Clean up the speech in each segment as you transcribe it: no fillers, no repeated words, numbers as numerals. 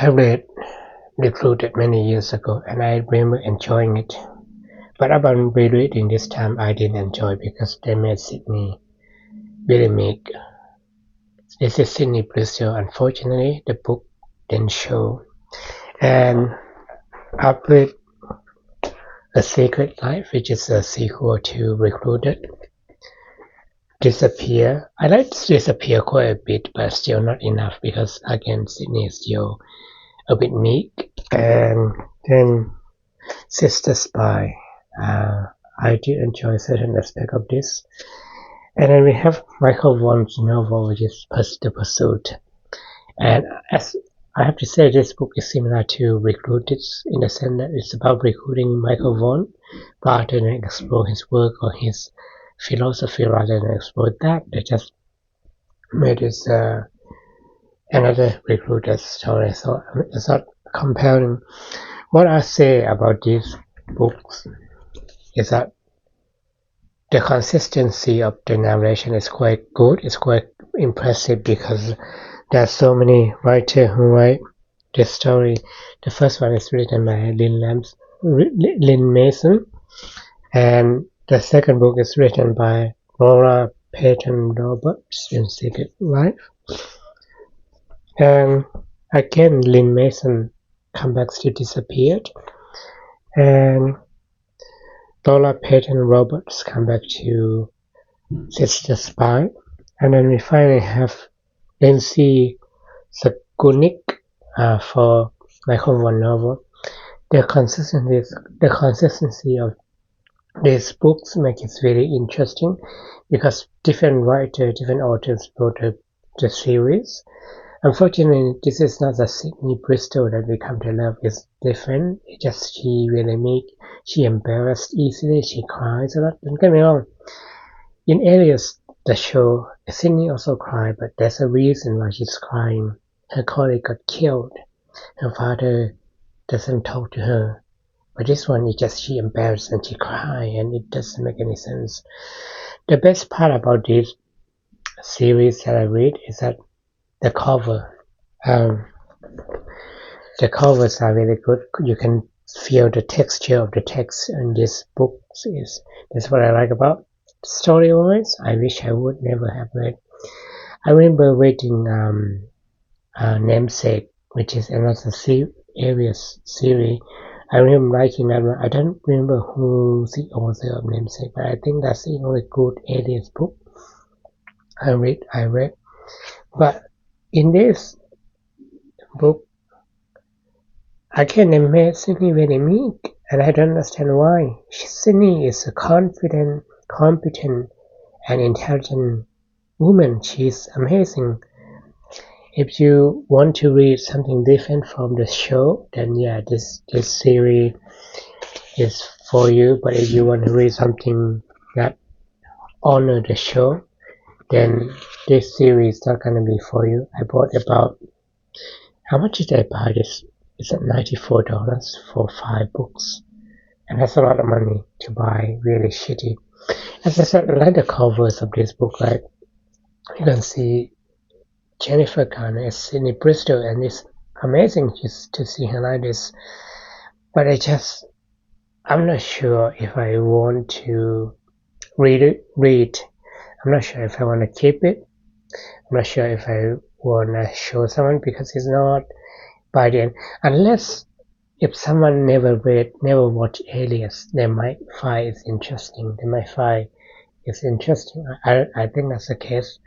I read Recruited many years ago and I remember enjoying it. But upon rereading this time, I didn't enjoy because they made Sydney really meek. This is Sydney Bristol. Unfortunately, the book didn't show. And I've read A Secret Life, which is a sequel to Recruited. Disappear. I like Disappear quite a bit, but still not enough because again, Sydney is still a bit meek. And then Sister Spy. I did enjoy certain aspect of this. And then we have Michael Vaughan's novel, which is The Pursuit. And as I have to say, this book is similar to Recruited in the sense that it's about recruiting Michael Vaughan rather than explore his work or his philosophy rather than explore that. They just made this another Recruiter's story, so it's not comparing. What I say about these books is that the consistency of the narration is quite good. It's quite impressive because there are so many writers who write this story. The first one is written by Lynn Mason, and the second book is written by Laura Peyton Roberts in Secret Life. And again, Lynn Mason come back to Disappeared, and Laura Peyton Roberts come back to Sister Spy, and then we finally have Lindsay Sakunik for Michael Vaughan novel. The consistency of these books makes it very interesting because different writers, different authors wrote the series. Unfortunately, this is not the Sydney Bristol that we come to love. It's different. It's just she really she embarrassed easily. She cries a lot. Don't get me wrong. In Alias, the show, Sydney also cried, but there's a reason why she's crying. Her colleague got killed. Her father doesn't talk to her. But this one is just she embarrassed and she cried, and it doesn't make any sense. The best part about this series that I read is that the cover. The covers are really good. You can feel the texture of the text in this book. That's what I like about. Story-wise, I wish I would never have read. I remember reading Namesake, which is another Alias series. I remember liking that one. I don't remember who's the author of Namesake, but I think that's the only good Alias book I read. But in this book, again, they made Sydney very meek, and I don't understand why. Sydney is a confident, competent, and intelligent woman. She's amazing. If you want to read something different from the show, then yeah, this series is for you. But if you want to read something that honor the show, then this series is not gonna be for you. I bought about, how much did I buy this? It's at $94 for 5 books, and that's a lot of money to buy really shitty. As I said, I like the covers of this book. Like you can see Jennifer Garner as Sydney Bristol, and it's amazing just to see her like this. But I'm not sure if I want to read it. I'm not sure if I want to keep it. I'm not sure if I want to show someone because it's not by the end. Unless if someone never watched Alias, they might find it interesting. I think that's the case.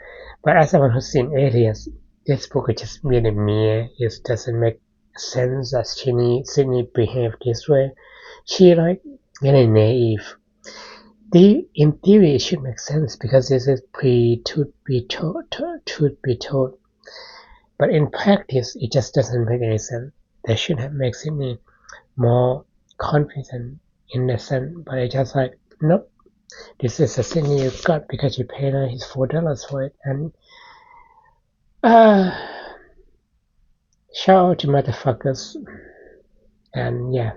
But as someone who's seen Alias, this book is just really mere. It doesn't make sense that Sydney behaved this way. She really naive. In theory, it should make sense because this is truth be told. But in practice, it just doesn't make any sense. They should have made Sydney more confident in the sense, but it's just like, nope. This is a Sydney you got because you paid his $4 for it, and shout out to motherfuckers, and yeah.